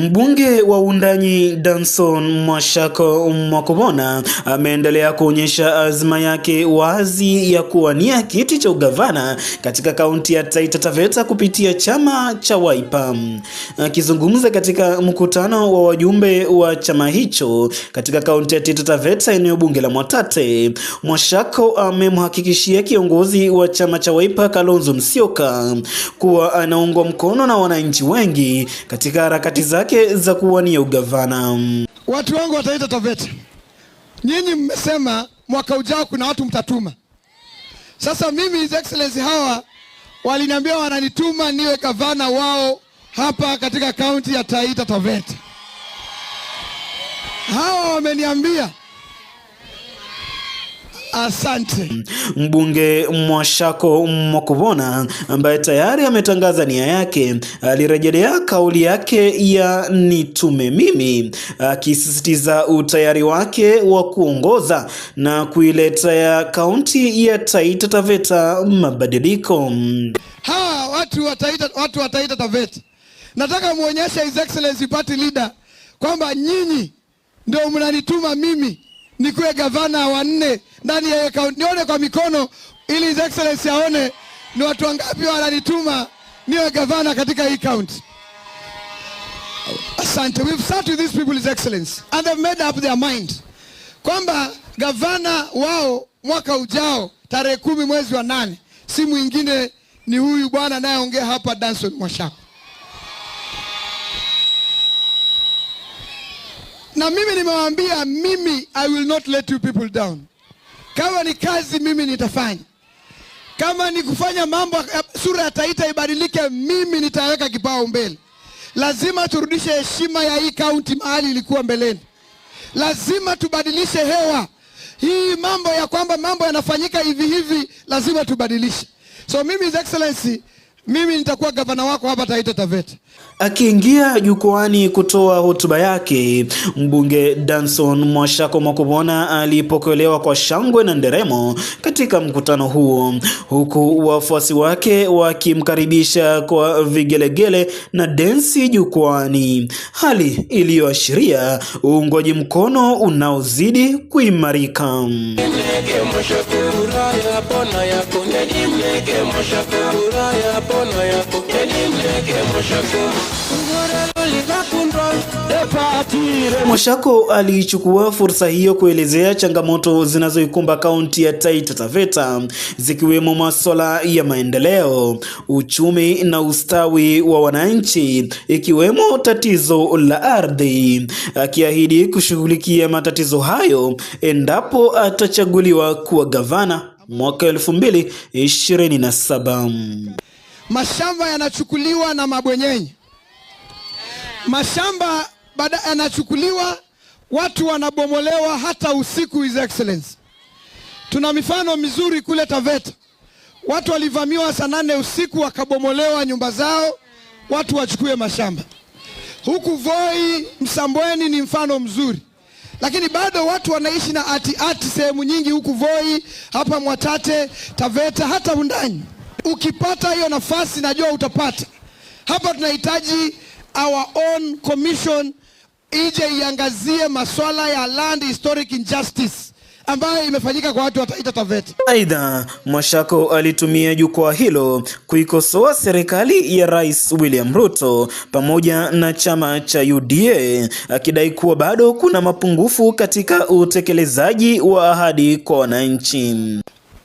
Mbunge wa Wundanyi Danson Mwashako Mwakobona ameendelea kuonyesha azma yake wazi ya kuwania kiti cha ugavana katika kaunti ya Taita Taveta kupitia chama cha Wiper. Akizungumza katika mkutano wa wajumbe wa chama hicho katika kaunti ya Taita Taveta eneo bunge la Mwatate, Mwashako amemhakikishia kiongozi wa chama cha Wiper Kalonzo Musyoka kuwa anaungwa mkono na wananchi wengi katika harakati zake za kuwania ugavana. Watu wangu wa Taita Taveta, nyinyi mmesema mwaka ujao kuna watu mtatuma. Sasa mimi His Excellency hawa waliniambia wananituma niwe gavana wao hapa katika kaunti ya Taita Taveta. Hawa wameniambia asante. Mbunge Mwashako Mwakobona ambaye tayari ametangaza nia yake alirejelea kauli yake ya nitume mimi, akisisitiza utayari wake wa kuongoza na kuileta ya kaunti ya Taita Taveta mabadiliko. Hawa watu wa Taita Taveta, nataka muonyeshe His Excellency Party Leader kwamba nyinyi ndio mnanituma mimi nikuwe gavana wa 4 ndani ya kaunti. Nione kwa mikono ili His Excellency aone ni watu wangapi wananituma niwe gavana katika hii kaunti. Asante. We've sat with these people, His Excellency, and they've made up their mind kwamba gavana wao mwaka ujao tarehe 10 mwezi wa 8 si mwingine ni huyu bwana anayeongea hapa, Danson Mwashako. Na mimi nimewaambia, mimi I will not let you people down. Kama ni kazi mimi nitafanya. Kama ni kufanya mambo sura ya Taita ibadilike, mimi nitaweka kipao mbele. Lazima turudishe heshima ya hii kaunti mahali ilikuwa mbeleni. Lazima tubadilishe hewa. Hii mambo ya kwamba mambo yanafanyika hivi lazima tubadilishe. So mimi His Excellency, mimi nitakuwa gavana wako hapa Taita Taveta. Akiingia jukwani kutoa hotuba yake, mbunge Danson Mwashako Mwakobona alipokelewa kwa shangwe na nderemo katika mkutano huo, huku wafuasi wake wakimkaribisha kwa vigelegele na densi jukwani, hali iliyoashiria uungwaji mkono unaozidi kuimarika. Mwashako alichukua fursa hiyo kuelezea changamoto zinazoikumba kaunti ya Taita Taveta, zikiwemo masuala ya maendeleo, uchumi na ustawi wa wananchi, ikiwemo tatizo la ardhi, akiahidi kushughulikia matatizo hayo endapo atachaguliwa kuwa gavana mwaka 2027. Mashamba yanachukuliwa na mabwenyenye. Mashamba yanachukuliwa, watu wanabomolewa hata usiku, His Excellency. Tuna mifano mizuri kule Taveta. Watu walivamiwa saa 8 usiku wakabomolewa nyumba zao, watu wachukue mashamba. Huku Voi, Msambweni ni mfano mzuri. Lakini bado watu wanaishi na ati sehemu nyingi huku Voi, hapa Mwatate, Taveta, hata Wundanyi. Ukipata hiyo nafasi najua utapata. Hapa tunahitaji our own commission ije iangazie masuala ya land historic injustice ambayo imefanyika kwa watu wa Taita Taveta. Aidha, Mwashako alitumia jukwaa hilo kuikosoa serikali ya Rais William Ruto pamoja na chama cha UDA, akidai kuwa bado kuna mapungufu katika utekelezaji wa ahadi kwa wananchi.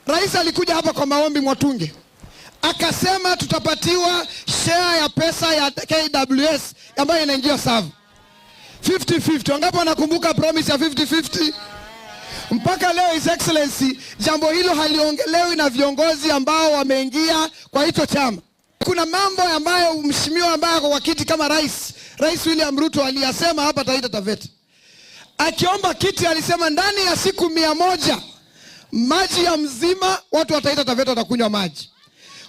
Rais alikuja hapa kwa maombi Mwatunge, akasema tutapatiwa share ya pesa ya KWS ambayo inaingia savu 50-50. Wangapi wanakumbuka promise ya 50-50? Mpaka leo His Excellency, jambo hilo haliongelewi na viongozi ambao wameingia kwa hicho chama. Kuna mambo ambayo mheshimiwa ambaye kwa kiti kama Rais William Ruto aliyasema hapa Taita Taveta. Akiomba kiti alisema ndani ya siku 100 maji ya mzima watu wa Taita Taveta watakunywa maji.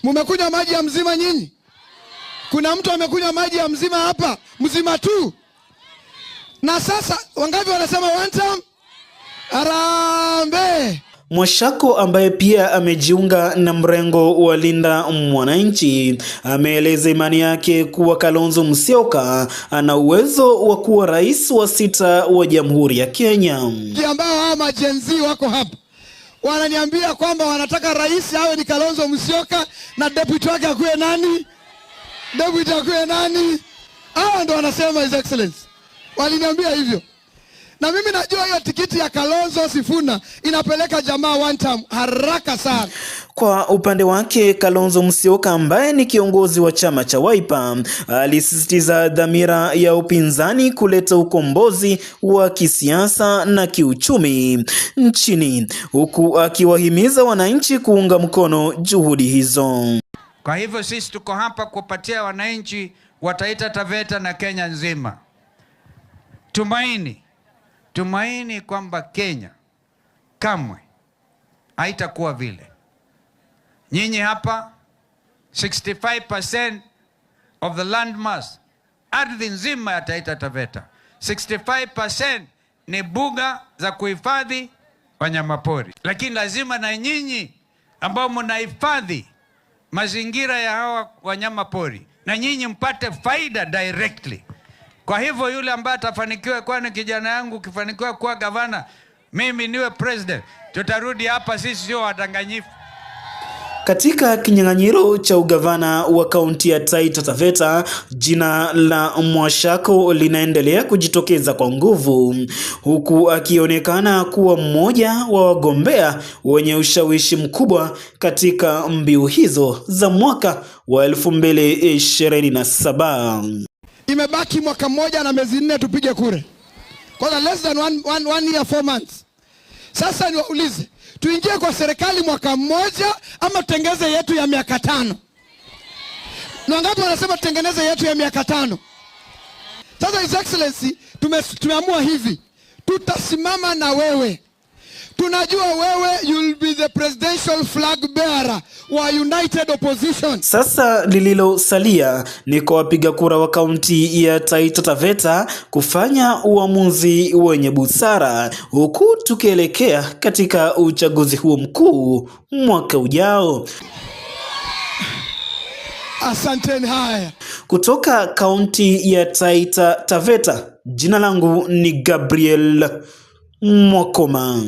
Mumekunywa maji ya mzima nyinyi? Kuna mtu amekunywa maji ya mzima hapa? Mzima tu. Na sasa wangapi wanasema one time? Arambe. Mwashako ambaye pia amejiunga na mrengo wa Linda Mwananchi ameeleza imani yake kuwa Kalonzo Musyoka ana uwezo wa kuwa rais wa 6 wa Jamhuri ya Kenya. Ambao hawa majenzi wako hapa wananiambia kwamba wanataka rais awe ni Kalonzo Musyoka na deputy wake akuwe nani? Deputy akuwe nani? Hao ndo wanasema His Excellency. Waliniambia hivyo. Na mimi najua hiyo tikiti ya Kalonzo Sifuna inapeleka jamaa one time haraka sana. Kwa upande wake Kalonzo Musyoka ambaye ni kiongozi wa chama cha Wiper alisisitiza dhamira ya upinzani kuleta ukombozi wa kisiasa na kiuchumi nchini, huku akiwahimiza wananchi kuunga mkono juhudi hizo. Kwa hivyo sisi tuko hapa kupatia wananchi wa Taita Taveta na Kenya nzima tumaini kwamba Kenya kamwe haitakuwa vile. Nyinyi hapa 65% of the land mass, ardhi nzima ya Taita Taveta, 65% ni buga za kuhifadhi wanyamapori. Lakini lazima na nyinyi ambao mnahifadhi mazingira ya hawa wanyamapori na nyinyi mpate faida directly. Kwa hivyo yule ambaye atafanikiwa, kwani kijana yangu kifanikiwa kuwa gavana, mimi niwe president, tutarudi hapa, sisi sio wadanganyifu. Katika kinyang'anyiro cha ugavana wa kaunti ya Taita Taveta, jina la Mwashako linaendelea kujitokeza kwa nguvu, huku akionekana kuwa mmoja wa wagombea wenye ushawishi mkubwa katika mbiu hizo za mwaka wa 2027. Imebaki mwaka mmoja na miezi 4 tupige kura. Kwa less than one year 4 months. Sasa niwaulize, tuingie kwa serikali mwaka mmoja ama tutengeze yetu ya miaka 5? Na ngapi wanasema tutengeneze yetu ya miaka 5? Sasa His Excellency, tumeamua hivi. Tutasimama na wewe. Tunajua wewe you'll be the presidential flag bearer wa United Opposition. Sasa lililosalia ni kwa wapiga kura wa kaunti ya Taita Taveta kufanya uamuzi wenye busara, huku tukielekea katika uchaguzi huo mkuu mwaka ujao. Asanteni. Haya, kutoka kaunti ya Taita Taveta, jina langu ni Gabriel Mwakoma.